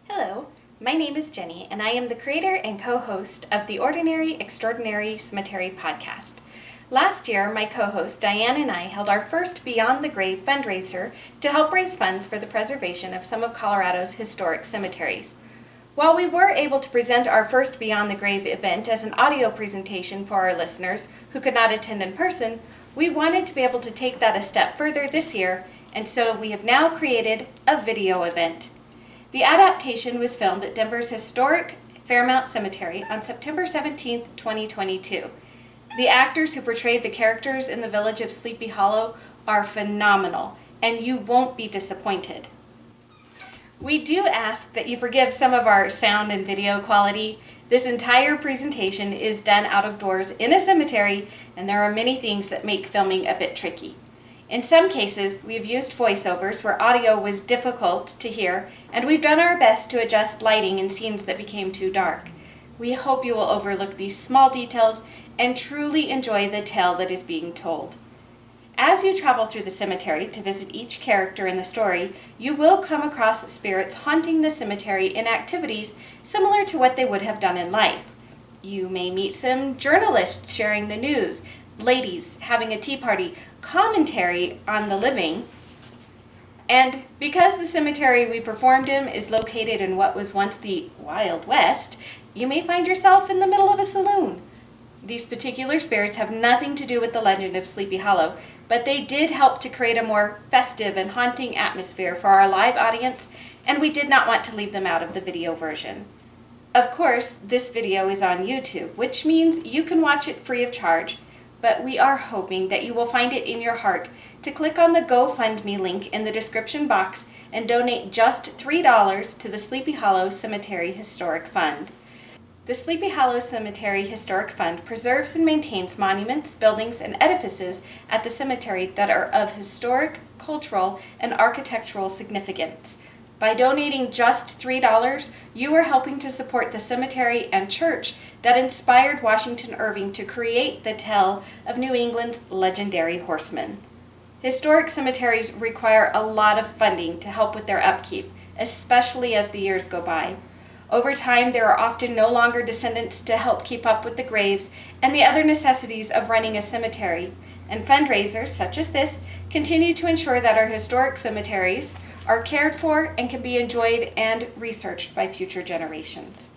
Hello, my name is Jenny, and I am the creator and co-host of the Ordinary Extraordinary Cemetery podcast. Last year, my co-host Diane and I held our first Beyond the Grave fundraiser to help raise funds for the preservation of some of Colorado's historic cemeteries. While we were able to present our first Beyond the Grave event as an audio presentation for our listeners who could not attend in person, we wanted to be able to take that a step further this year, and so we have now created a video event. The adaptation was filmed at Denver's historic Fairmount Cemetery on September 17, 2022. The actors who portrayed the characters in the village of Sleepy Hollow are phenomenal, and you won't be disappointed. We do ask that you forgive some of our sound and video quality. This entire presentation is done out of doors in a cemetery, and there are many things that make filming a bit tricky. In some cases, we've used voiceovers where audio was difficult to hear, and we've done our best to adjust lighting in scenes that became too dark. We hope you will overlook these small details and truly enjoy the tale that is being told. As you travel through the cemetery to visit each character in the story, you will come across spirits haunting the cemetery in activities similar to what they would have done in life. You may meet some journalists sharing the news, ladies having a tea party, commentary on the living, and because the cemetery we performed in is located in what was once the Wild West, you may find yourself in the middle of a saloon. These particular spirits have nothing to do with the legend of Sleepy Hollow, but they did help to create a more festive and haunting atmosphere for our live audience, and we did not want to leave them out of the video version. Of course, this video is on YouTube, which means you can watch it free of charge, but we are hoping that you will find it in your heart to click on the GoFundMe link in the description box and donate just $3 to the Sleepy Hollow Cemetery Historic Fund. The Sleepy Hollow Cemetery Historic Fund preserves and maintains monuments, buildings, and edifices at the cemetery that are of historic, cultural, and architectural significance. By donating just $3, you are helping to support the cemetery and church that inspired Washington Irving to create the tale of New England's legendary horsemen. Historic cemeteries require a lot of funding to help with their upkeep, especially as the years go by. Over time, there are often no longer descendants to help keep up with the graves and the other necessities of running a cemetery, and fundraisers such as this continue to ensure that our historic cemeteries are cared for and can be enjoyed and researched by future generations.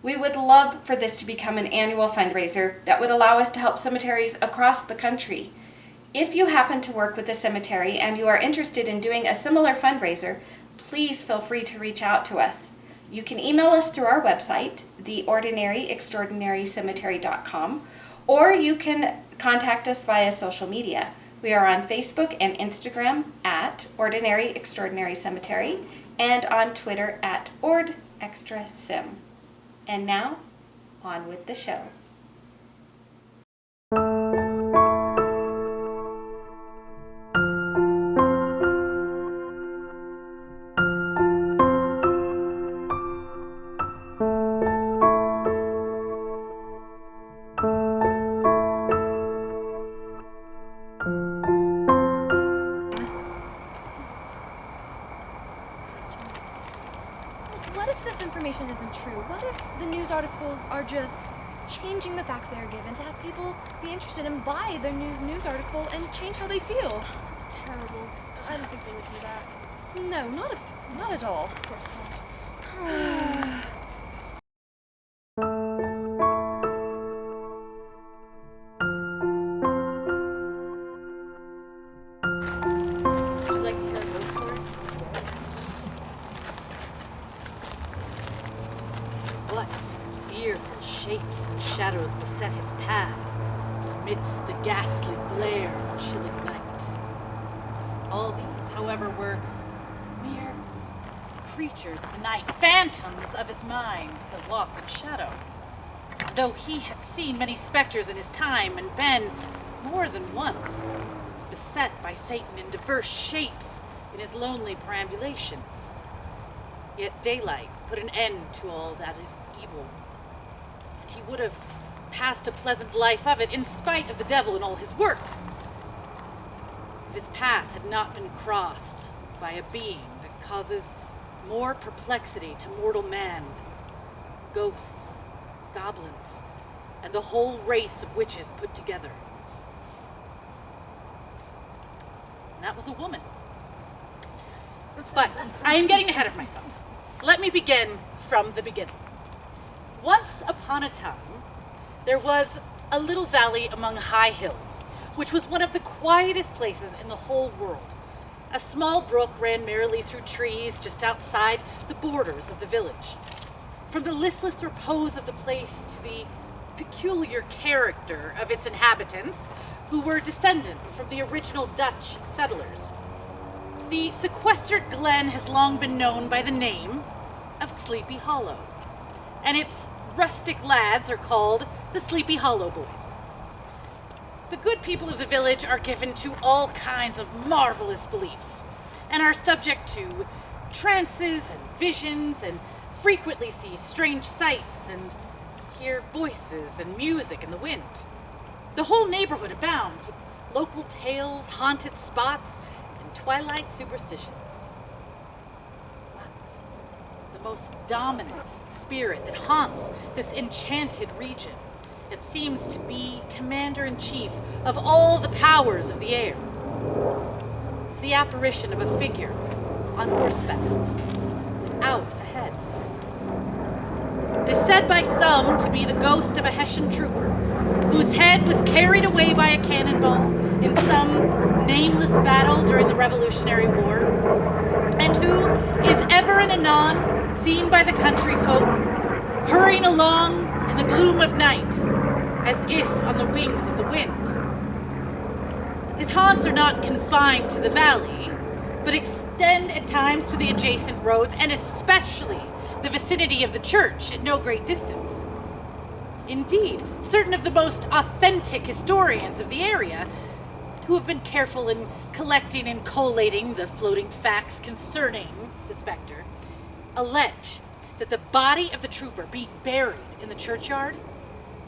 We would love for this to become an annual fundraiser that would allow us to help cemeteries across the country. If you happen to work with a cemetery and you are interested in doing a similar fundraiser, please feel free to reach out to us. You can email us through our website, theordinaryextraordinarycemetery.com, or you can contact us via social media. We are on Facebook and Instagram at Ordinary Extraordinary Cemetery and on Twitter at OrdExtraSim. And now, on with the show. What if this information isn't true? What if the news articles are just changing the facts they are given to have people be interested and buy their news article and change how they feel? That's terrible. I don't think they would do that. No, not at all. Of course not. Would you like to hear a ghost story? What fearful shapes and shadows beset his path amidst the ghastly glare of chilling night? All these, however, were mere creatures of the night, phantoms of his mind that walk in shadow. Though he had seen many specters in his time and been, more than once, beset by Satan in diverse shapes in his lonely perambulations. Yet daylight put an end to all that is evil, and he would have passed a pleasant life of it in spite of the devil and all his works, if his path had not been crossed by a being that causes more perplexity to mortal man, ghosts, goblins, and the whole race of witches put together. And that was a woman. But I am getting ahead of myself. Let me begin from the beginning. Once upon a time, there was a little valley among high hills, which was one of the quietest places in the whole world. A small brook ran merrily through trees just outside the borders of the village. From the listless repose of the place to the peculiar character of its inhabitants, who were descendants from the original Dutch settlers, the sequestered glen has long been known by the name of Sleepy Hollow, and its rustic lads are called the Sleepy Hollow Boys. The good people of the village are given to all kinds of marvelous beliefs, and are subject to trances and visions, and frequently see strange sights and hear voices and music in the wind. The whole neighborhood abounds with local tales, haunted spots, and twilight superstitions. But the most dominant spirit that haunts this enchanted region, it seems to be commander-in-chief of all the powers of the air, is the apparition of a figure on horseback without a head. It is said by some to be the ghost of a Hessian trooper, whose head was carried away by a cannonball in some nameless battle during the Revolutionary War, and who is ever and anon seen by the country folk, hurrying along in the gloom of night, as if on the wings of the wind. His haunts are not confined to the valley, but extend at times to the adjacent roads, and especially the vicinity of the church at no great distance. Indeed, certain of the most authentic historians of the area, who have been careful in collecting and collating the floating facts concerning the specter, allege that the body of the trooper being buried in the churchyard,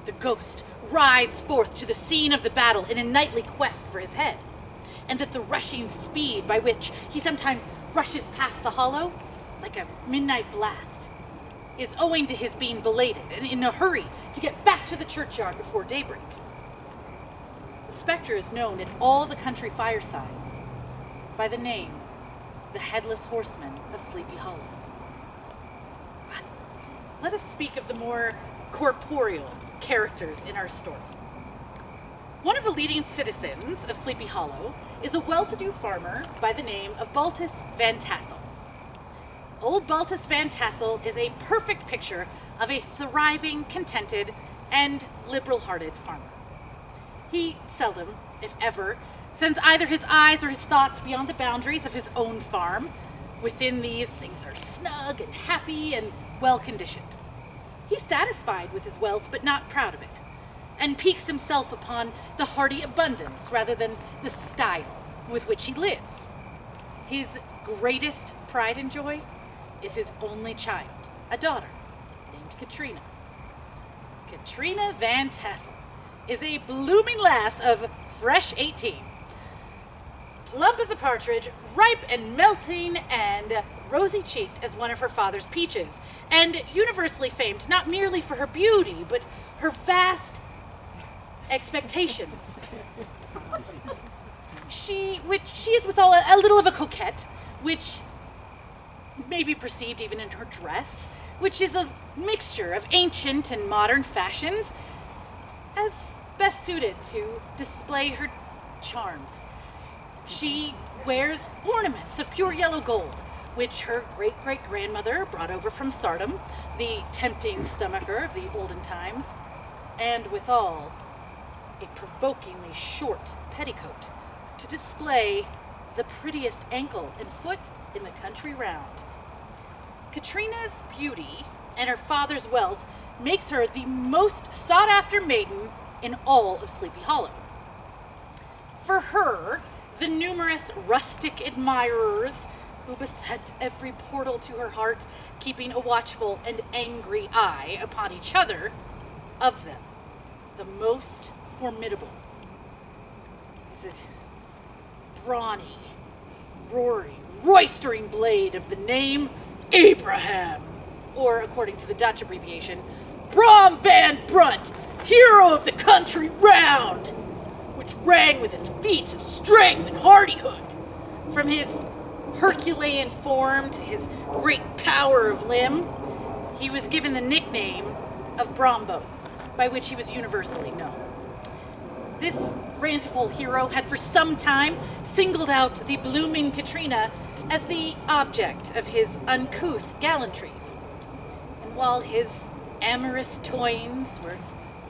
the ghost rides forth to the scene of the battle in a nightly quest for his head, and that the rushing speed by which he sometimes rushes past the hollow, like a midnight blast, is owing to his being belated and in a hurry to get back to the churchyard before daybreak. The specter is known at all the country firesides by the name, the Headless Horseman of Sleepy Hollow. But let us speak of the more corporeal characters in our story. One of the leading citizens of Sleepy Hollow is a well-to-do farmer by the name of Baltus Van Tassel. Old Baltus Van Tassel is a perfect picture of a thriving, contented, and liberal-hearted farmer. He seldom, if ever, sends either his eyes or his thoughts beyond the boundaries of his own farm. Within these, things are snug and happy and well-conditioned. He's satisfied with his wealth, but not proud of it, and piques himself upon the hearty abundance rather than the style with which he lives. His greatest pride and joy is his only child, a daughter named Katrina. Katrina Van Tassel is a blooming lass of fresh 18, plump as a partridge, ripe and melting, and rosy-cheeked as one of her father's peaches, and universally famed not merely for her beauty, but her vast expectations. She is withal a little of a coquette, which may be perceived even in her dress, which is a mixture of ancient and modern fashions, as best suited to display her charms. She wears ornaments of pure yellow gold, which her great-great-grandmother brought over from Sardom, the tempting stomacher of the olden times, and withal a provokingly short petticoat to display the prettiest ankle and foot in the country round. Katrina's beauty and her father's wealth makes her the most sought-after maiden in all of Sleepy Hollow. For her, the numerous rustic admirers who beset every portal to her heart, keeping a watchful and angry eye upon each other, of them, the most formidable is a brawny, roaring, roistering blade of the name Abraham, or according to the Dutch abbreviation, Brom Van Brunt, hero of the country round, which rang with his feats of strength and hardihood. From his Herculean form to his great power of limb, he was given the nickname of Brom Bones, by which he was universally known. This rantable hero had for some time singled out the blooming Katrina as the object of his uncouth gallantries. And while his amorous toyings were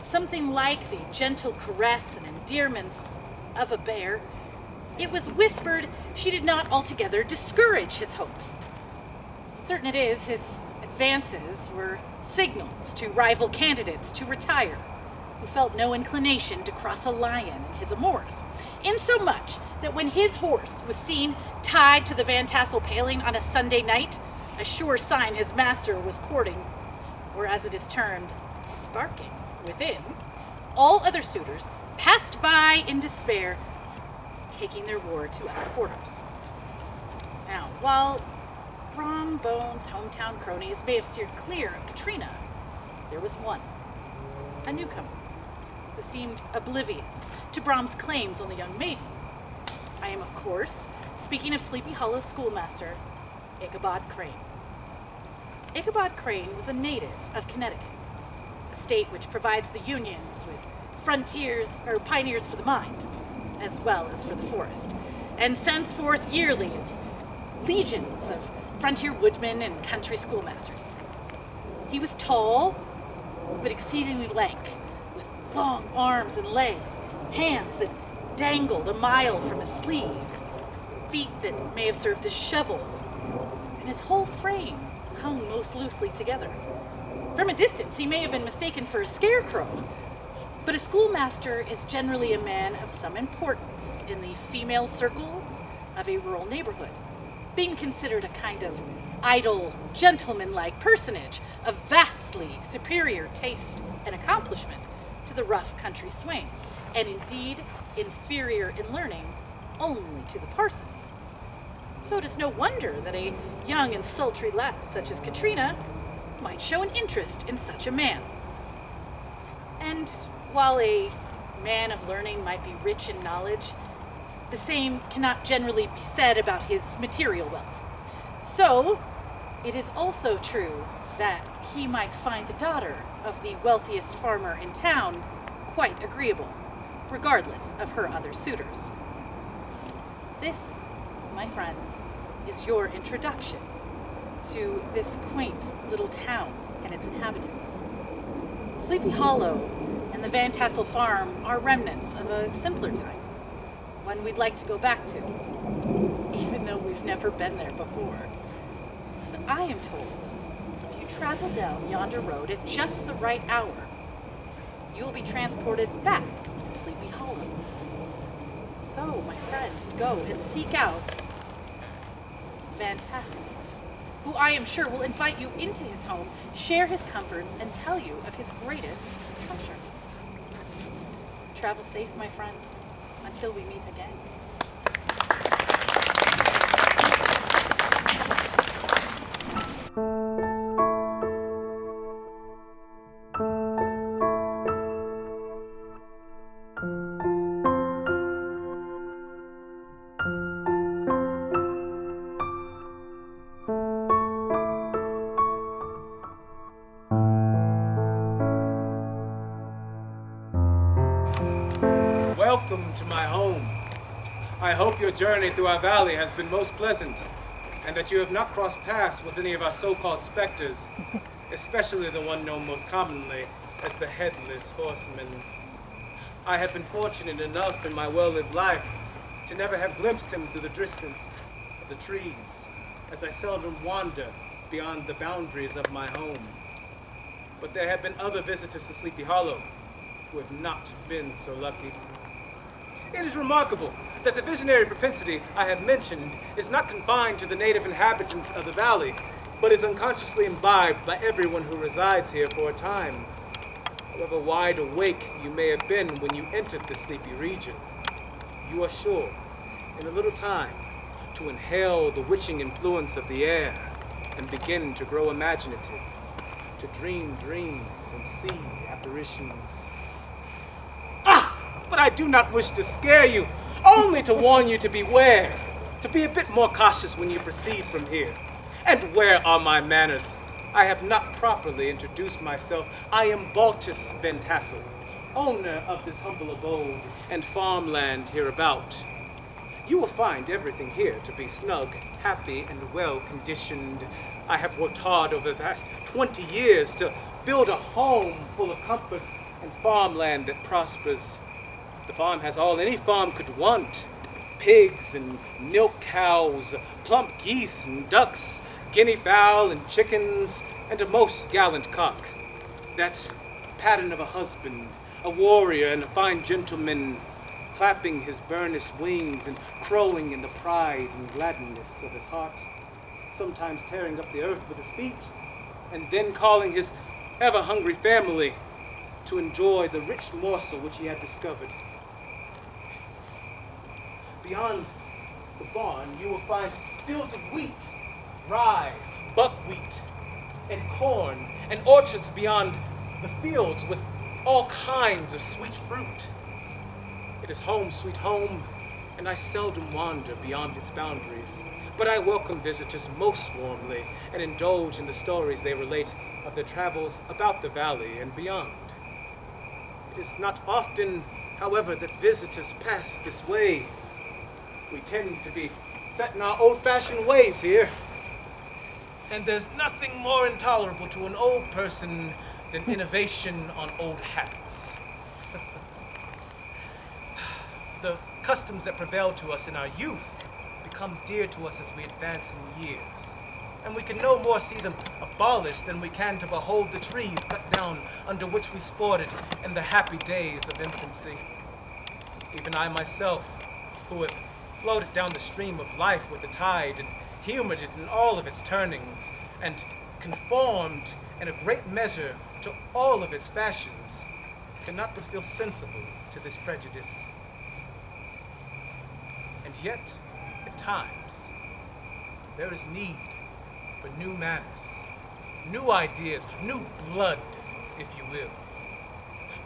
something like the gentle caress and endearments of a bear, it was whispered she did not altogether discourage his hopes. Certain it is, his advances were signals to rival candidates to retire, who felt no inclination to cross a lion in his amours, insomuch that when his horse was seen tied to the Van Tassel paling on a Sunday night, a sure sign his master was courting, or as it is termed, sparking within, all other suitors passed by in despair, taking their ward to other quarters. Now, while Brom Bones' hometown cronies may have steered clear of Katrina, there was one, a newcomer, who seemed oblivious to Brom's claims on the young maiden. I am, of course, speaking of Sleepy Hollow's schoolmaster, Ichabod Crane. Ichabod Crane was a native of Connecticut, a state which provides the unions with pioneers for the mind, as well as for the forest, and sends forth yearly its legions of frontier woodmen and country schoolmasters. He was tall, but exceedingly lank, with long arms and legs, hands that dangled a mile from his sleeves, feet that may have served as shovels, and his whole frame hung most loosely together. From a distance, he may have been mistaken for a scarecrow, but a schoolmaster is generally a man of some importance in the female circles of a rural neighborhood, being considered a kind of idle, gentleman-like personage of vastly superior taste and accomplishment to the rough country swain, and indeed inferior in learning only to the parson. So it is no wonder that a young and sultry lass such as Katrina might show an interest in such a man. And while a man of learning might be rich in knowledge, the same cannot generally be said about his material wealth. So, it is also true that he might find the daughter of the wealthiest farmer in town quite agreeable, regardless of her other suitors. This, my friends, is your introduction to this quaint little town and its inhabitants. Sleepy Hollow and the Van Tassel farm are remnants of a simpler time, one we'd like to go back to, even though we've never been there before. But I am told, if you travel down yonder road at just the right hour, you will be transported back to Sleepy Hollow. So, my friends, go and seek out Van Tassel, who I am sure will invite you into his home, share his comforts, and tell you of his greatest treasure. Travel safe, my friends, until we meet again. Welcome to my home. I hope your journey through our valley has been most pleasant, and that you have not crossed paths with any of our so-called specters, especially the one known most commonly as the headless horseman. I have been fortunate enough in my well-lived life to never have glimpsed him through the distance of the trees, as I seldom wander beyond the boundaries of my home. But there have been other visitors to Sleepy Hollow who have not been so lucky. It is remarkable that the visionary propensity I have mentioned is not confined to the native inhabitants of the valley, but is unconsciously imbibed by everyone who resides here for a time. However wide awake you may have been when you entered the sleepy region, you are sure, in a little time, to inhale the witching influence of the air and begin to grow imaginative, to dream dreams and see apparitions. But I do not wish to scare you, only to warn you to beware, to be a bit more cautious when you proceed from here. And where are my manners? I have not properly introduced myself. I am Baltus Van Tassel, owner of this humble abode and farmland hereabout. You will find everything here to be snug, happy, and well-conditioned. I have worked hard over the past 20 years to build a home full of comforts and farmland that prospers. The farm has all any farm could want: pigs and milk cows, plump geese and ducks, guinea fowl and chickens, and a most gallant cock. That pattern of a husband, a warrior and a fine gentleman, clapping his burnished wings and crowing in the pride and gladness of his heart, sometimes tearing up the earth with his feet, and then calling his ever-hungry family to enjoy the rich morsel which he had discovered. Beyond the barn, you will find fields of wheat, rye, buckwheat, and corn, and orchards beyond the fields with all kinds of sweet fruit. It is home, sweet home, and I seldom wander beyond its boundaries, but I welcome visitors most warmly and indulge in the stories they relate of their travels about the valley and beyond. It is not often, however, that visitors pass this way. We tend to be set in our old-fashioned ways here. And there's nothing more intolerable to an old person than innovation on old habits. The customs that prevail to us in our youth become dear to us as we advance in years. And we can no more see them abolished than we can to behold the trees cut down under which we sported in the happy days of infancy. Even I myself, who have floated down the stream of life with the tide and humored it in all of its turnings and conformed in a great measure to all of its fashions, cannot but feel sensible to this prejudice. And yet, at times, there is need for new manners, new ideas, new blood, if you will.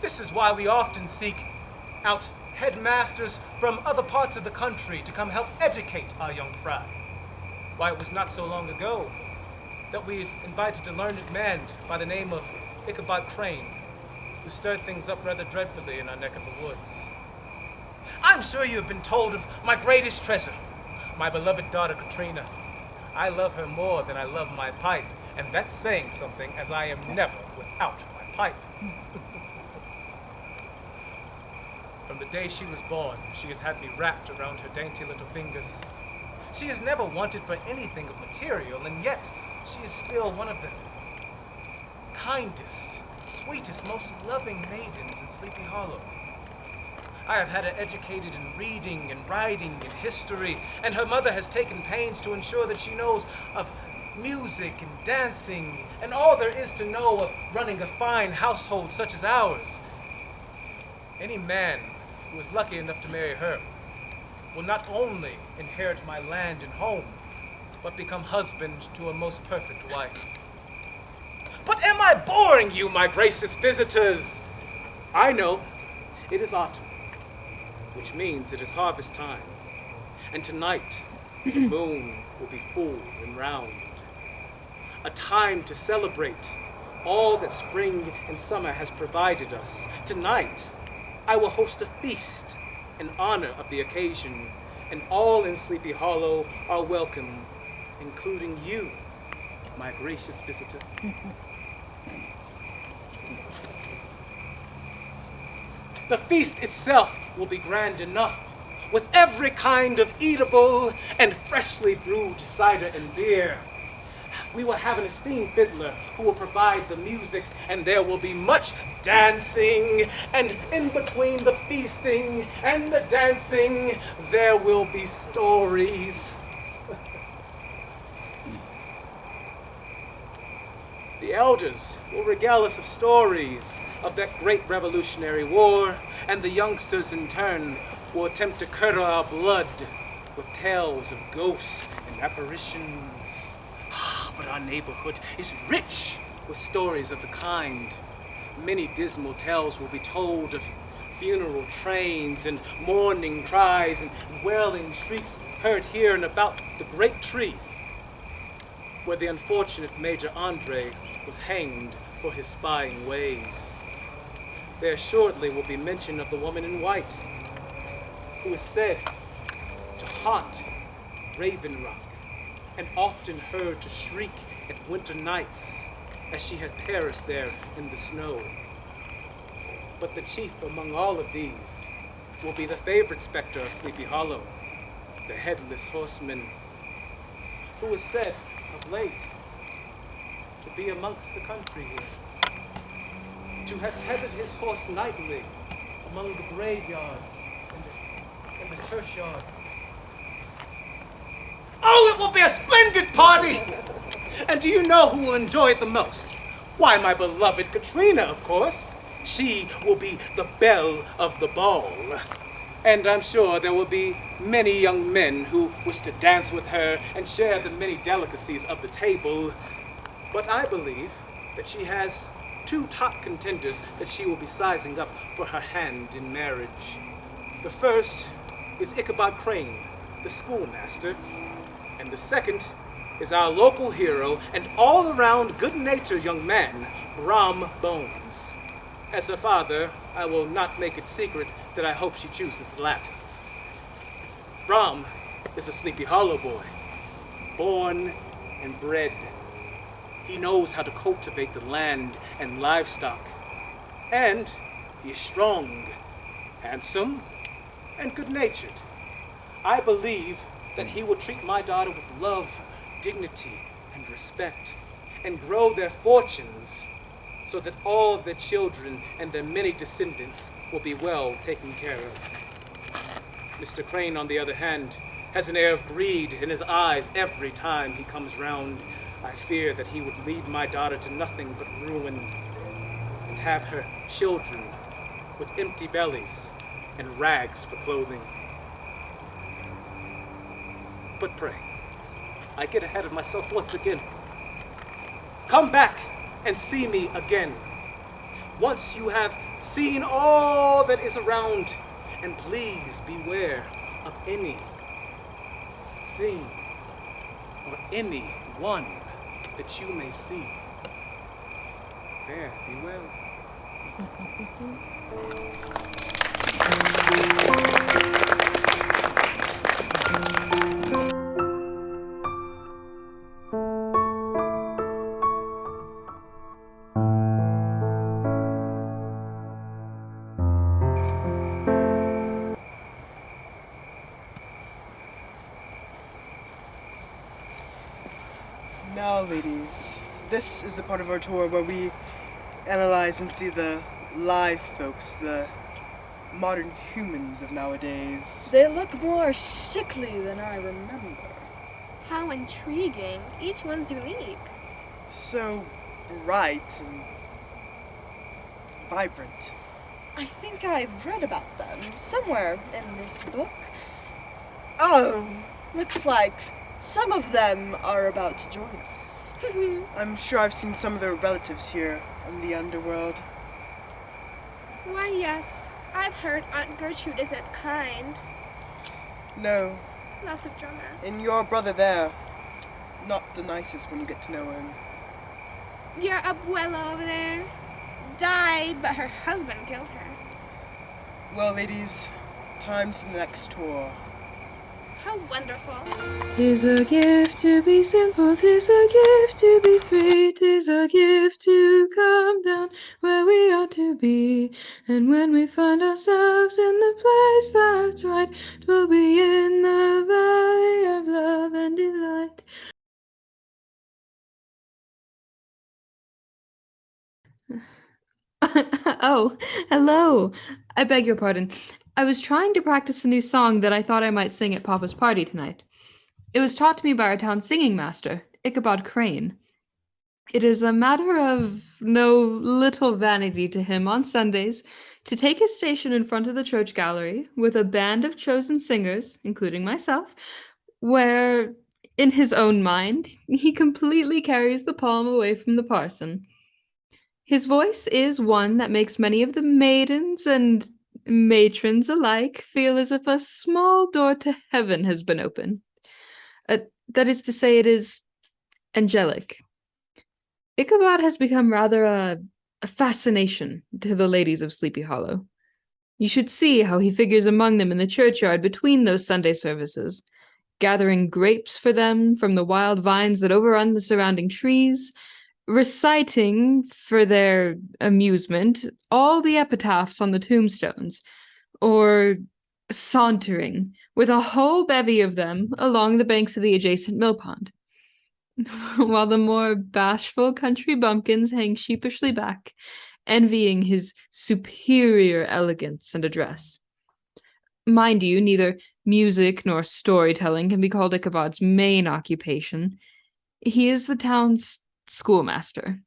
This is why we often seek out headmasters from other parts of the country to come help educate our young fry. Why, it was not so long ago that we invited a learned man by the name of Ichabod Crane, who stirred things up rather dreadfully in our neck of the woods. I'm sure you have been told of my greatest treasure, my beloved daughter Katrina. I love her more than I love my pipe, and that's saying something, as I am never without my pipe. From the day she was born, she has had me wrapped around her dainty little fingers. She has never wanted for anything of material, and yet she is still one of the kindest, sweetest, most loving maidens in Sleepy Hollow. I have had her educated in reading and writing and history, and her mother has taken pains to ensure that she knows of music and dancing and all there is to know of running a fine household such as ours. Any man who is lucky enough to marry her will not only inherit my land and home, but become husband to a most perfect wife. But am I boring you, my gracious visitors? I know, it is autumn, which means it is harvest time. And tonight, the moon will be full and round. A time to celebrate all that spring and summer has provided us. Tonight, I will host a feast in honor of the occasion, and all in Sleepy Hollow are welcome, including you, my gracious visitor. The feast itself will be grand enough, with every kind of eatable and freshly brewed cider and beer. We will have an esteemed fiddler who will provide the music, and there will be much dancing, and in between the feasting and the dancing, there will be stories. The elders will regale us of stories of that great Revolutionary War, and the youngsters in turn will attempt to curdle our blood with tales of ghosts and apparitions. but our neighborhood is rich with stories of the kind. Many dismal tales will be told of funeral trains and mourning cries and wailing shrieks heard here and about the great tree where the unfortunate Major Andre was hanged for his spying ways. There assuredly will be mention of the woman in white, who is said to haunt Raven Rock, and often heard to shriek at winter nights as she had perished there in the snow. But the chief among all of these will be the favorite specter of Sleepy Hollow, the headless horseman, who is said of late to be amongst the country here, to have tethered his horse nightly among the graveyards and the churchyards. Oh, it will be a splendid party! And do you know who will enjoy it the most? Why, my beloved Katrina, of course. She will be the belle of the ball. And I'm sure there will be many young men who wish to dance with her and share the many delicacies of the table. But I believe that she has two top contenders that she will be sizing up for her hand in marriage. The first is Ichabod Crane, the schoolmaster, and the second is our local hero and all-around good-natured young man, Brom Bones. As her father, I will not make it secret that I hope she chooses the latter. Brom is a Sleepy Hollow boy, born and bred. He knows how to cultivate the land and livestock, and he is strong, handsome, and good-natured. I believe that he will treat my daughter with love, dignity, and respect, and grow their fortunes so that all of their children and their many descendants will be well taken care of. Mr. Crane, on the other hand, has an air of greed in his eyes every time he comes round. I fear that he would lead my daughter to nothing but ruin and have her children with empty bellies and rags for clothing. But pray, I get ahead of myself once again. Come back and see me again. Once you have seen all that is around, and please beware of any thing or any one that you may see. Fare thee well. Now, ladies, this is the part of our tour where we analyze and see the live folks, the modern humans of nowadays. They look more sickly than I remember. How intriguing. Each one's unique. So bright and vibrant. I think I've read about them somewhere in this book. Oh, looks like some of them are about to join us. I'm sure I've seen some of their relatives here in the underworld. Why, yes. I've heard Aunt Gertrude isn't kind. No, Lots of drama. and your brother there, not the nicest when you get to know him. Your abuela over there died, but her husband killed her. Well, ladies, time to the next tour. How wonderful. 'Tis a gift to be simple, 'tis a gift to be free, 'tis a gift to come down where we ought to be. And when we find ourselves in the place that's right, 'twill be in the valley of love and delight. Oh, hello. I beg your pardon. I was trying to practice a new song that I thought I might sing at Papa's party tonight. It was taught to me by our town singing master, Ichabod Crane. It is a matter of no little vanity to him on Sundays to take his station in front of the church gallery with a band of chosen singers, including myself, where In his own mind, he completely carries the palm away from the parson. His voice is one that makes many of the maidens and matrons alike feel as if a small door to heaven has been opened. That is to say, it is angelic. Ichabod has become rather a fascination to the ladies of Sleepy Hollow. You should see how he figures among them in the churchyard between those Sunday services, gathering grapes for them from the wild vines that overrun the surrounding trees, reciting, for their amusement, all the epitaphs on the tombstones, or sauntering with a whole bevy of them along the banks of the adjacent mill pond, while the more bashful country bumpkins hang sheepishly back, envying his superior elegance and address. Mind you, neither music nor storytelling can be called Ichabod's main occupation. He is the town's schoolmaster.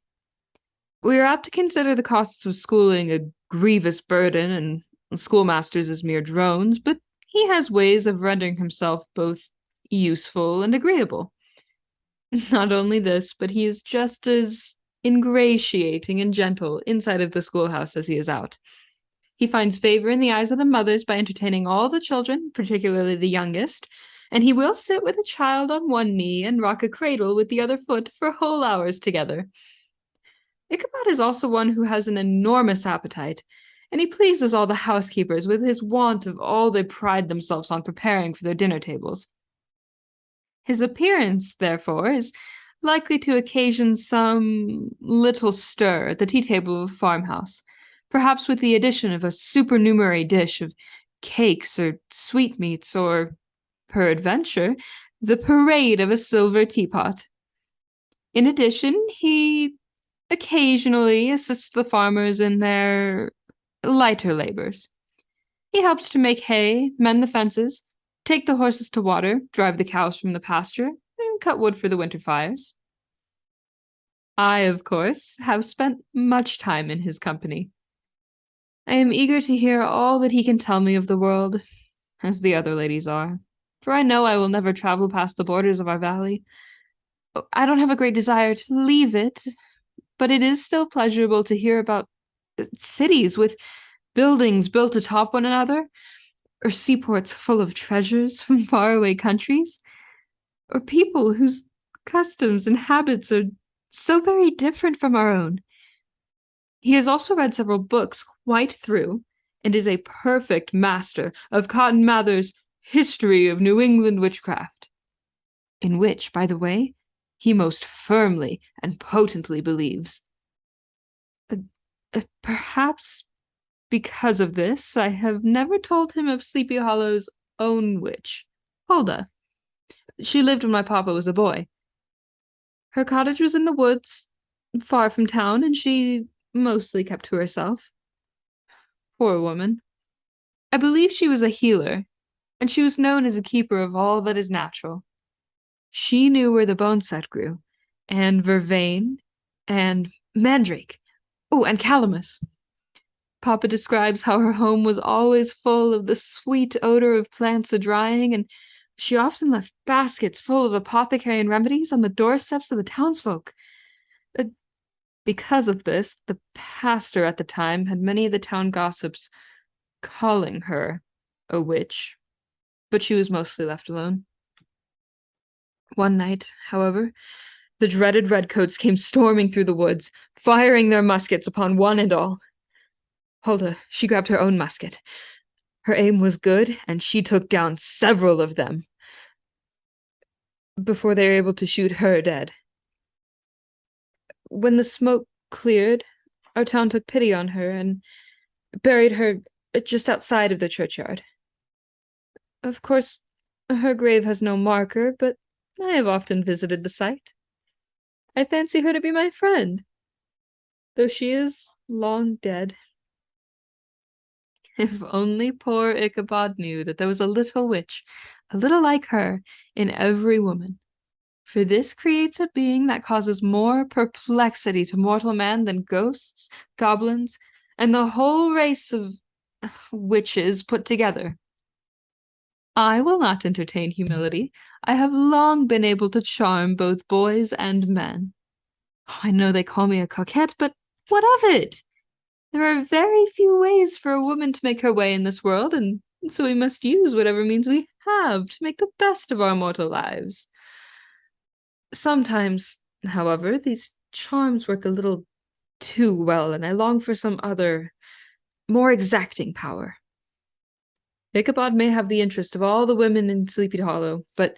We are apt to consider the costs of schooling a grievous burden and schoolmasters as mere drones, but he has ways of rendering himself both useful and agreeable. Not only this, but he is just as ingratiating and gentle inside of the schoolhouse as he is out. He finds favor in the eyes of the mothers by entertaining all the children, particularly the youngest, and he will sit with a child on one knee and rock a cradle with the other foot for whole hours together. Ichabod is also one who has an enormous appetite, and he pleases all the housekeepers with his want of all they pride themselves on preparing for their dinner tables. His appearance, therefore, is likely to occasion some little stir at the tea-table of a farmhouse, perhaps with the addition of a supernumerary dish of cakes or sweetmeats, or, peradventure, the parade of a silver teapot. In addition, he occasionally assists the farmers in their lighter labors. He helps to make hay, mend the fences, take the horses to water, drive the cows from the pasture, and cut wood for the winter fires. I, of course, have spent much time in his company. I am eager to hear all that he can tell me of the world, as the other ladies are, for I know I will never travel past the borders of our valley. I don't have a great desire to leave it, but it is still pleasurable to hear about cities with buildings built atop one another, or seaports full of treasures from faraway countries, or people whose customs and habits are so very different from our own. He has also read several books quite through, and is a perfect master of Cotton Mather's History of New England Witchcraft, in which, by the way, he most firmly and potently believes. Perhaps because of this, I have never told him of Sleepy Hollow's own witch, Huldah. She lived when my papa was a boy. Her cottage was in the woods, far from town, and she mostly kept to herself. Poor woman. I believe she was a healer, and she was known as a keeper of all that is natural. She knew where the boneset grew, and vervain, and mandrake, and calamus. Papa describes how her home was always full of the sweet odor of plants a-drying, and she often left baskets full of apothecary and remedies on the doorsteps of the townsfolk. Because of this, the pastor at the time had many of the town gossips calling her a witch, but she was mostly left alone. One night, however, the dreaded redcoats came storming through the woods, firing their muskets upon one and all. Huldah, she grabbed her own musket. Her aim was good, and she took down several of them before they were able to shoot her dead. When the smoke cleared, our town took pity on her and buried her just outside of the churchyard. Of course, her grave has no marker, but I have often visited the site. I fancy her to be my friend, though she is long dead. If only poor Ichabod knew that there was a little witch, a little like her, in every woman. For this creates a being that causes more perplexity to mortal man than ghosts, goblins, and the whole race of witches put together. I will not entertain humility. I have long been able to charm both boys and men. I know they call me a coquette, but what of it? There are very few ways for a woman to make her way in this world, and so we must use whatever means we have to make the best of our mortal lives. Sometimes, however, these charms work a little too well, and I long for some other, more exacting power. Ichabod may have the interest of all the women in Sleepy Hollow, but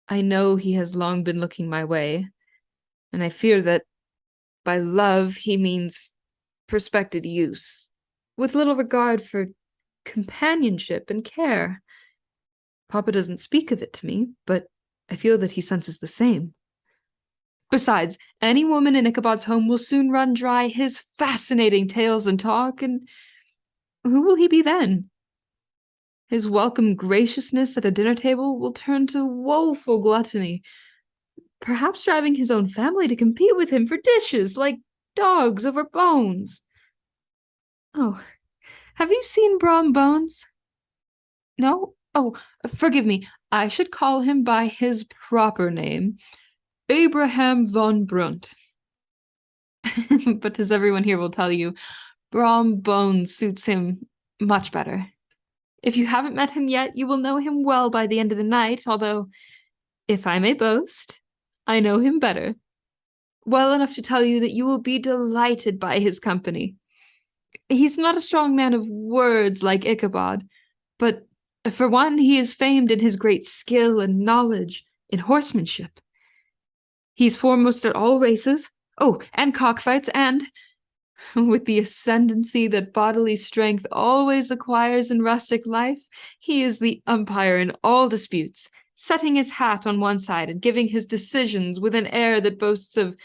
I know he has long been looking my way, and I fear that by love he means prospected use, with little regard for companionship and care. Papa doesn't speak of it to me, but I feel that he senses the same. Besides, any woman in Ichabod's home will soon run dry his fascinating tales and talk, and who will he be then? His welcome graciousness at a dinner table will turn to woeful gluttony, perhaps driving his own family to compete with him for dishes like dogs over bones. Oh, have you seen Brom Bones? No? Oh, forgive me. I should call him by his proper name, Abraham von Brunt. But as everyone here will tell you, Brom Bones suits him much better. If you haven't met him yet, you will know him well by the end of the night, although, if I may boast, I know him better. Well enough to tell you that you will be delighted by his company. He's not a strong man of words like Ichabod, but for one, he is famed in his great skill and knowledge in horsemanship. He's foremost at all races, and cockfights, and, with the ascendancy that bodily strength always acquires in rustic life, he is the umpire in all disputes, setting his hat on one side and giving his decisions with an air that boasts of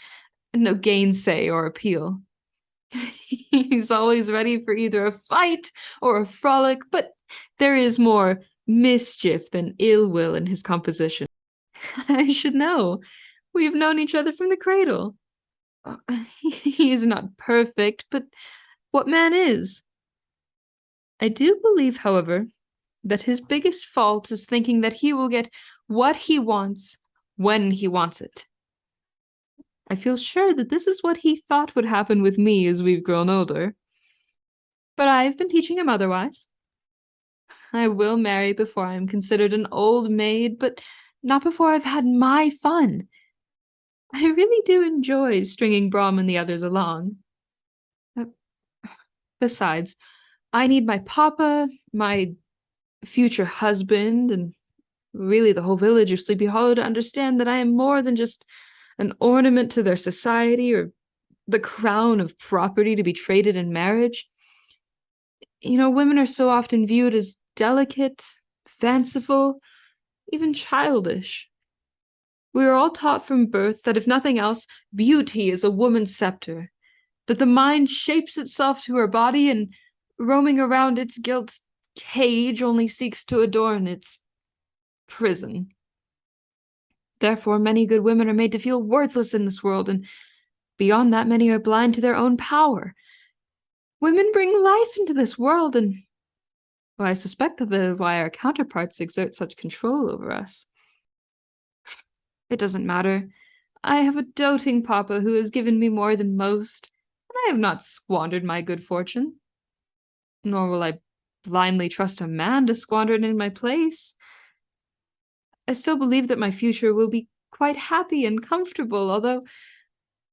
no gainsay or appeal. He's always ready for either a fight or a frolic, but there is more mischief than ill will in his composition. I should know. We've known each other from the cradle. He is not perfect, but what man is? I do believe, however, that his biggest fault is thinking that he will get what he wants when he wants it. I feel sure that this is what he thought would happen with me as we've grown older. But I've been teaching him otherwise. I will marry before I am considered an old maid, but not before I've had my fun. I really do enjoy stringing Brom and the others along. Besides, I need my papa, my future husband, and really the whole village of Sleepy Hollow to understand that I am more than just an ornament to their society or the crown of property to be traded in marriage. You know, women are so often viewed as delicate, fanciful, even childish. We are all taught from birth that if nothing else, beauty is a woman's scepter, that the mind shapes itself to her body and, roaming around its guilt's cage, only seeks to adorn its prison. Therefore, many good women are made to feel worthless in this world, and beyond that, many are blind to their own power. Women bring life into this world, and I suspect that is why our counterparts exert such control over us. It doesn't matter. I have a doting papa who has given me more than most, and I have not squandered my good fortune. Nor will I blindly trust a man to squander it in my place. I still believe that my future will be quite happy and comfortable, although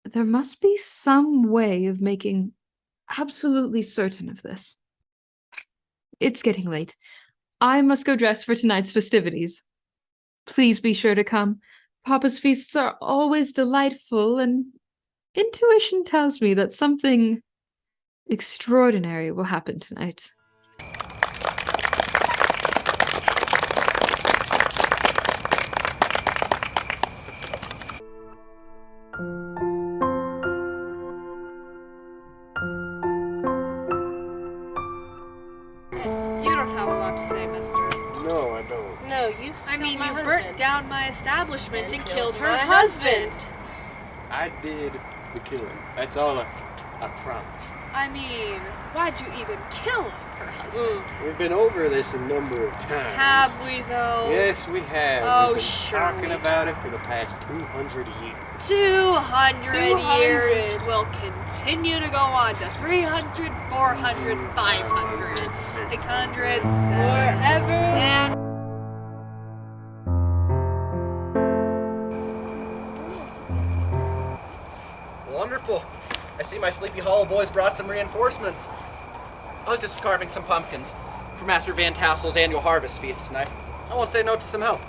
there must be some way of making absolutely certain of this. It's getting late. I must go dress for tonight's festivities. Please be sure to come. Papa's feasts are always delightful, and intuition tells me that something extraordinary will happen tonight. You don't have a lot to say, mister. No, I don't. No, you burnt down my establishment and killed her husband. I did the killing. That's all I promise. I mean, why'd you even kill her husband? We've been over this a number of times. Have we, though? Yes, we have. Oh, We've been sure talking we about it for the past 200 years. 200 years 200. will continue to go on to 300, 400, 500, 600, 700, and... Wonderful. I see my Sleepy Hollow boys brought some reinforcements. I was just carving some pumpkins for Master Van Tassel's annual harvest feast tonight. I won't say no to some help.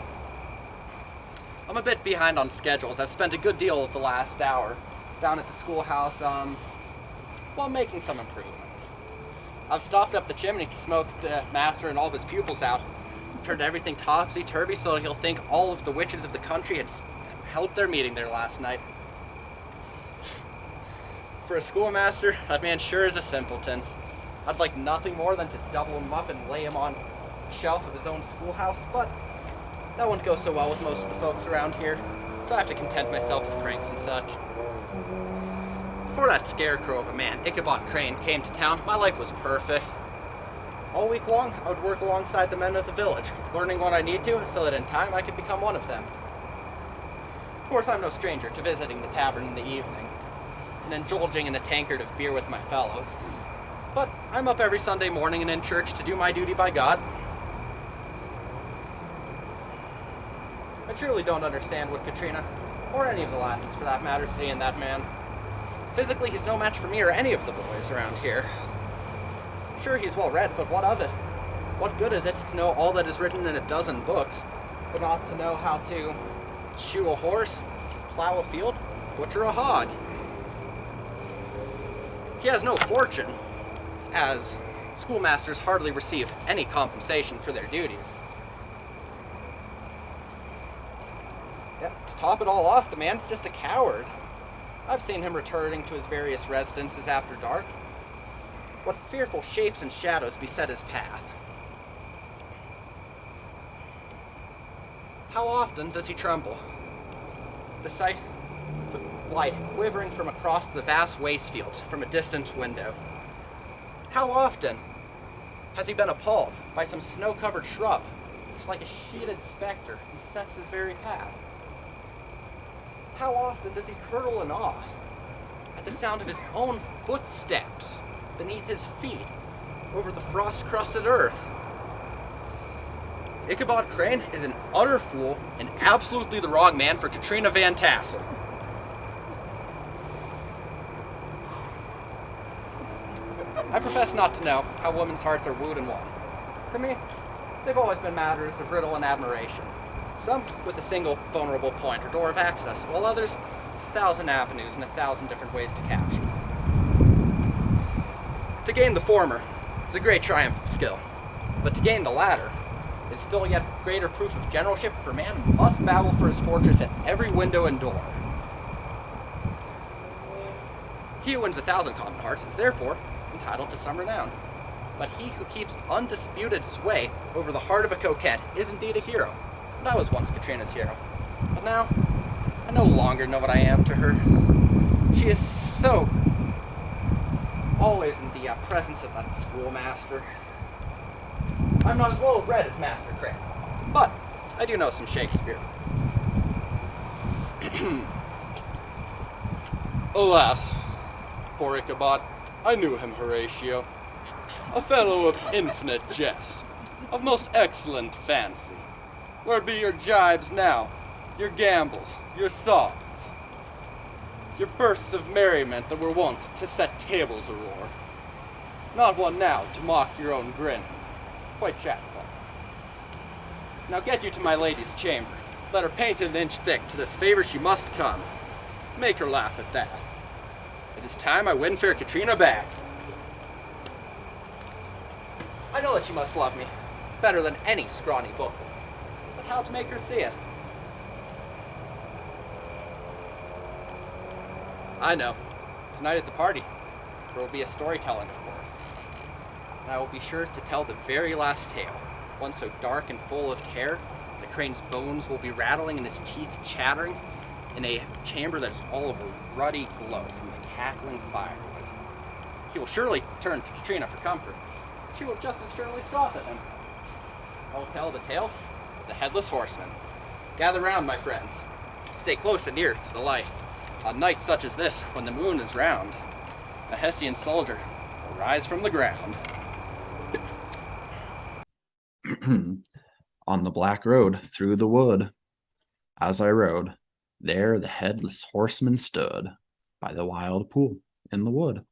I'm a bit behind on schedules. I've spent a good deal of the last hour down at the schoolhouse, while making some improvements. I've stopped up the chimney to smoke the master and all of his pupils out. Turned everything topsy-turvy so that he'll think all of the witches of the country had held their meeting there last night. For a schoolmaster, that man sure is a simpleton. I'd like nothing more than to double him up and lay him on a shelf of his own schoolhouse, but that wouldn't go so well with most of the folks around here, so I have to content myself with pranks and such. Before that scarecrow of a man, Ichabod Crane, came to town, my life was perfect. All week long, I would work alongside the men of the village, learning what I need to so that in time I could become one of them. Of course, I'm no stranger to visiting the tavern in the evening and indulging in a tankard of beer with my fellows. But I'm up every Sunday morning and in church to do my duty by God. I truly don't understand what Katrina, or any of the lasses for that matter, see in that man. Physically, he's no match for me or any of the boys around here. Sure, he's well read, but what of it? What good is it to know all that is written in a dozen books, but not to know how to shoe a horse, plow a field, butcher a hog? He has no fortune, as schoolmasters hardly receive any compensation for their duties. Yet, to top it all off, the man's just a coward. I've seen him returning to his various residences after dark. What fearful shapes and shadows beset his path. How often does he tremble? The sight of light quivering from across the vast waste fields from a distant window. How often has he been appalled by some snow-covered shrub, just like a sheeted specter besets his very path? How often does he curdle in awe at the sound of his own footsteps beneath his feet over the frost-crusted earth? Ichabod Crane is an utter fool and absolutely the wrong man for Katrina Van Tassel. I profess not to know how women's hearts are wooed and won. To me, they've always been matters of riddle and admiration. Some with a single vulnerable point or door of access, while others 1,000 avenues and 1,000 different ways to capture. To gain the former is a great triumph of skill, but to gain the latter is still yet greater proof of generalship, for man must battle for his fortress at every window and door. He who wins 1,000 common hearts is therefore entitled to some renown, but he who keeps undisputed sway over the heart of a coquette is indeed a hero. And I was once Katrina's hero, but now I no longer know what I am to her. She is so always in the presence of that schoolmaster. I'm not as well read as Master Crane, but I do know some Shakespeare. Alas, poor Ichabod, I knew him, Horatio. A fellow of infinite jest, of most excellent fancy. Where be your jibes now, your gambols, your songs, your bursts of merriment that were wont to set tables a-roar? Not one now to mock your own grin. Quite chatful. Now get you to my lady's chamber. Let her paint it an inch thick. To this favor she must come. Make her laugh at that. It is time I win fair Katrina back. I know that she must love me better than any scrawny book, but how to make her see it? I know. Tonight at the party, there will be a storytelling, of course. And I will be sure to tell the very last tale, one so dark and full of terror, the crane's bones will be rattling and his teeth chattering in a chamber that is all of a ruddy glow from the cackling firewood. he will surely turn to Katrina for comfort. She will just as sternly scoff at him. I'll tell the tale of the headless horseman. Gather round, my friends. Stay close and near to the light. On nights such as this, when the moon is round, a Hessian soldier will rise from the ground. On the black road through the wood, as I rode, there the headless horseman stood by the wild pool in the wood.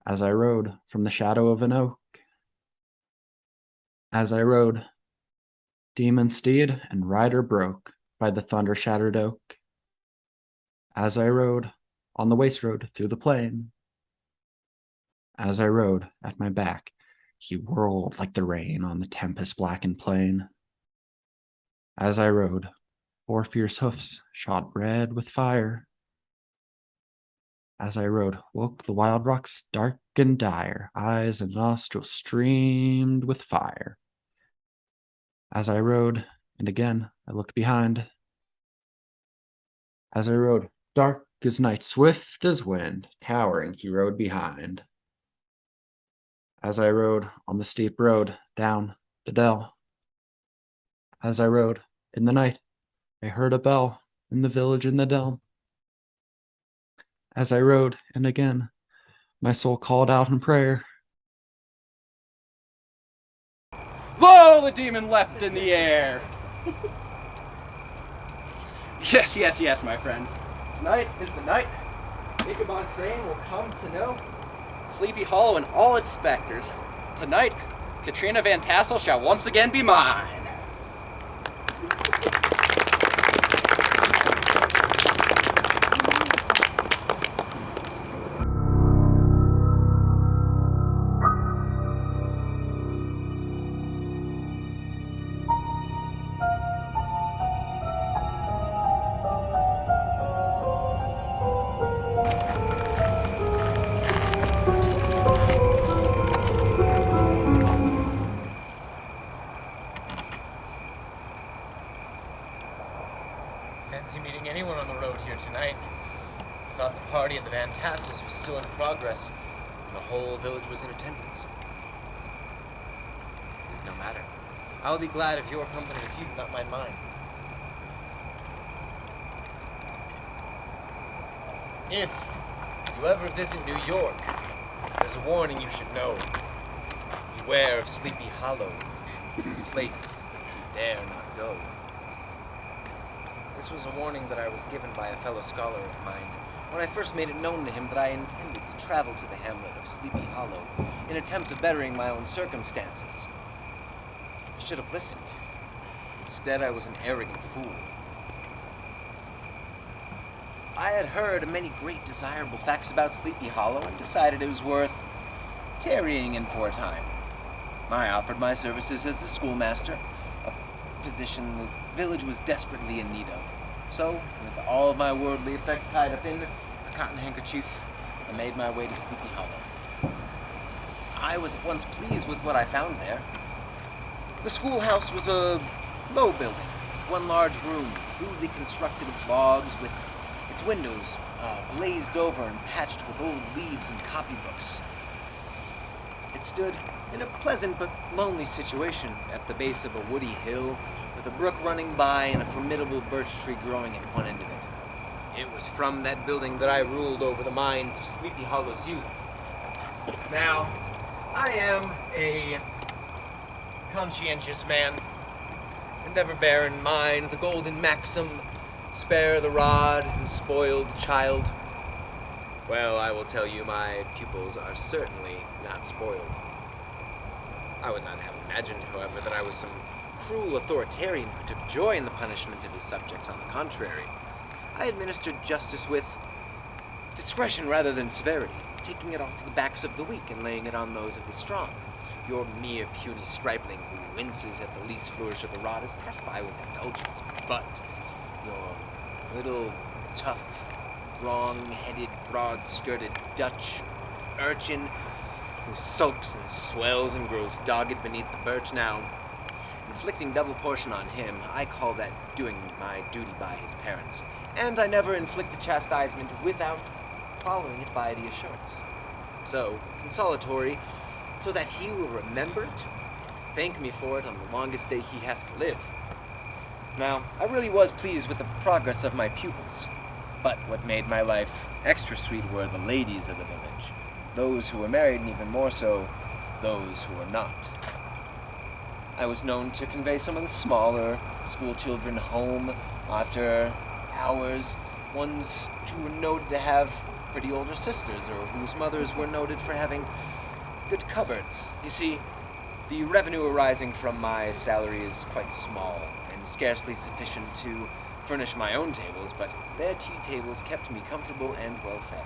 As I rode from the shadow of an oak, as I rode, demon steed and rider broke by the thunder-shattered oak. As I rode on the waste road through the plain, as I rode at my back, he whirled like the rain on the tempest-blackened plain. As I rode, 4 fierce hoofs shot red with fire. As I rode, woke the wild rocks dark and dire, eyes and nostrils streamed with fire. As I rode, and again I looked behind. As I rode, dark as night, swift as wind, towering he rode behind. As I rode on the steep road down the dell. As I rode in the night, I heard a bell in the village in the dell. As I rode, and again, my soul called out in prayer. Lo, the demon leapt in the air! Yes, my friends. Tonight is the night Ichabod Crane will come to know Sleepy Hollow and all its specters. Tonight, Katrina Van Tassel shall once again be mine. Fancy meeting anyone on the road here tonight. Thought the party at the Van Tassels was still in progress, and the whole village was in attendance. It is no matter. I will be glad of your company if you do not mind mine. If you ever visit New York, there's a warning you should know. Beware of Sleepy Hollow. It's a place you dare not go. This was a warning that I was given by a fellow scholar of mine when I first made it known to him that I intended to travel to the hamlet of Sleepy Hollow in attempts of bettering my own circumstances. I should have listened. Instead, I was an arrogant fool. I had heard many great desirable facts about Sleepy Hollow and decided it was worth tarrying in for a time. I offered my services as a schoolmaster, a position the village was desperately in need of. So, with all of my worldly effects tied up in a cotton handkerchief, I made my way to Sleepy Hollow. I was at once pleased with what I found there. The schoolhouse was a low building, with one large room, rudely constructed of logs, with its windows glazed over and patched with old leaves and copybooks. It stood in a pleasant but lonely situation at the base of a woody hill, with a brook running by and a formidable birch tree growing at one end of it. It was from that building that I ruled over the minds of Sleepy Hollow's youth. Now, I am a conscientious man, and ever bear in mind the golden maxim, spare the rod and spoil the child. Well, I will tell you, my pupils are certainly not spoiled. I would not have imagined, however, that I was some cruel authoritarian who took joy in the punishment of his subjects. On the contrary, I administered justice with discretion rather than severity, taking it off the backs of the weak and laying it on those of the strong. Your mere puny stripling who winces at the least flourish of the rod is passed by with indulgence, but your little, tough, wrong-headed, broad-skirted Dutch urchin who sulks and swells and grows dogged beneath the birch, now, inflicting double portion on him, I call that doing my duty by his parents, and I never inflict a chastisement without following it by the assurance. So, consolatory, so that he will remember it, thank me for it on the longest day he has to live. Now, I really was pleased with the progress of my pupils, but what made my life extra sweet were the ladies of the village, those who were married, and even more so, those who were not. I was known to convey some of the smaller school children home after hours, ones who were noted to have pretty older sisters, or whose mothers were noted for having good cupboards. You see, the revenue arising from my salary is quite small, and scarcely sufficient to furnish my own tables, but their tea tables kept me comfortable and well fed.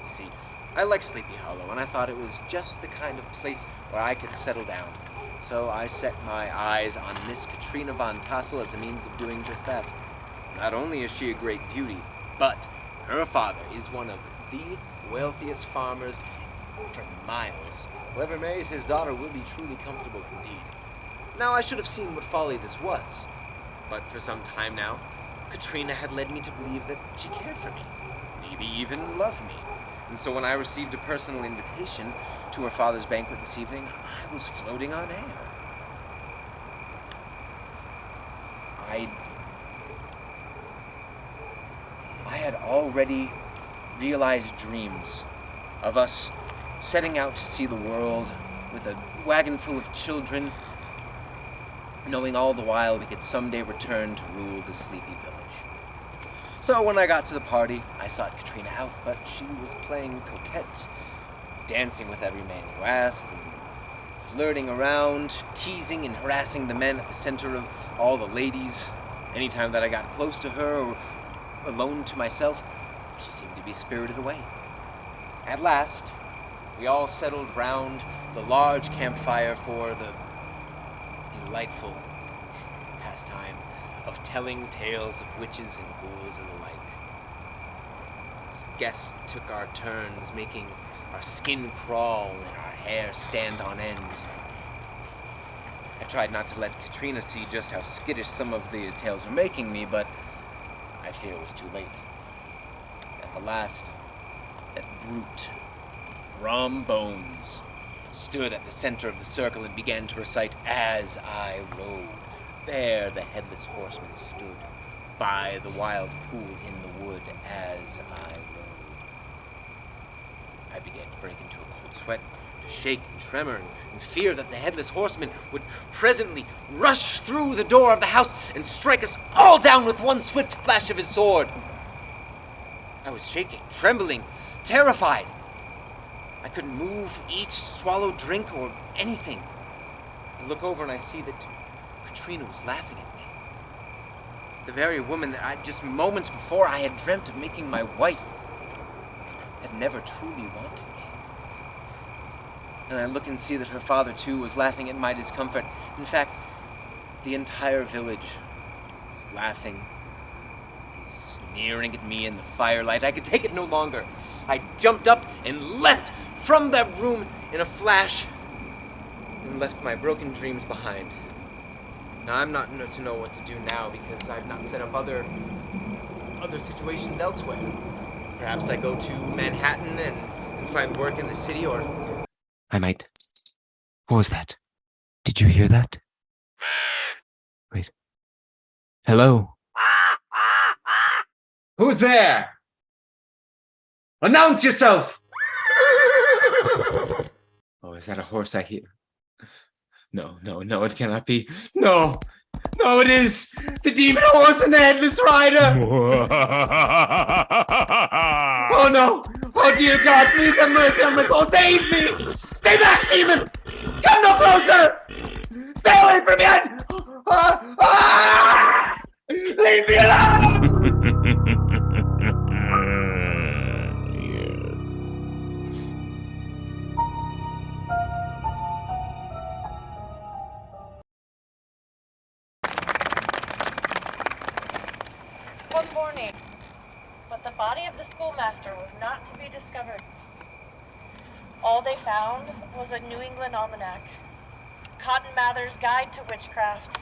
You see, I like Sleepy Hollow, and I thought it was just the kind of place where I could settle down. So I set my eyes on Miss Katrina Van Tassel as a means of doing just that. Not only is she a great beauty, but her father is one of the wealthiest farmers for miles. Whoever marries his daughter will be truly comfortable indeed. Now, I should have seen what folly this was, but for some time now, Katrina had led me to believe that she cared for me, maybe even loved me. And so when I received a personal invitation to her father's banquet this evening, I was floating on air. I had already realized dreams of us setting out to see the world with a wagon full of children, knowing all the while we could someday return to rule the sleepy village. So when I got to the party, I sought Katrina out, but she was playing coquette, dancing with every man who asked, and flirting around, teasing and harassing the men at the center of all the ladies. Anytime that I got close to her or alone to myself, she seemed to be spirited away. At last, we all settled round the large campfire for the delightful pastime of telling tales of witches and ghouls and the like. As guests took our turns, making our skin crawl and our hair stand on end. I tried not to let Katrina see just how skittish some of the tales were making me, but I fear it was too late. At the last, that brute, Brom Bones, stood at the center of the circle and began to recite As I Rode. There the headless horseman stood by the wild pool in the wood as I rode. I began to break into a cold sweat, to shake and tremor, and fear that the headless horseman would presently rush through the door of the house and strike us all down with one swift flash of his sword. I was shaking, trembling, terrified. I couldn't move, eat, swallow, drink, or anything. I look over and I see that Katrina was laughing at me. The very woman that I just moments before I had dreamt of making my wife had never truly wanted me. And I look and see that her father, too, was laughing at my discomfort. In fact, the entire village was laughing and sneering at me in the firelight. I could take it no longer. I jumped up and leapt from that room in a flash and left my broken dreams behind. Now, I'm not to know what to do now because I've not set up other situations elsewhere. Perhaps I go to Manhattan and find work in the city, or I might. What was that? Did you hear that? Wait. Hello? Who's there? Announce yourself! Oh, is that a horse I hear? No, it cannot be. No, it is! The demon horse and the headless rider! Oh no! Oh dear God, please have mercy on my soul! Save me! Stay back, demon! Come no closer! Stay away from me! Leave me alone! One morning, but the body of the schoolmaster was not to be discovered. All they found was a New England almanac, Cotton Mather's Guide to Witchcraft,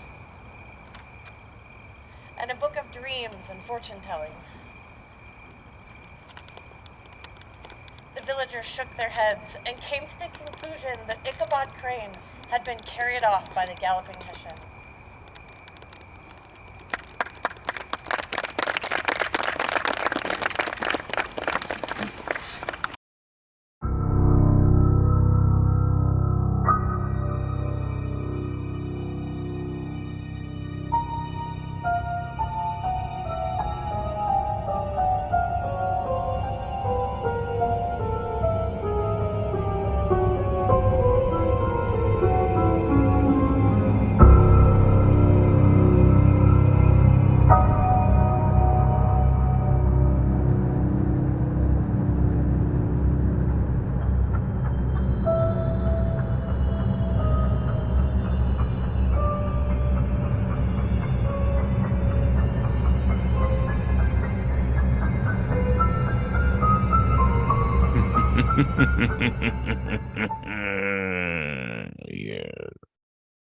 and a book of dreams and fortune-telling. The villagers shook their heads and came to the conclusion that Ichabod Crane had been carried off by the galloping Hessian.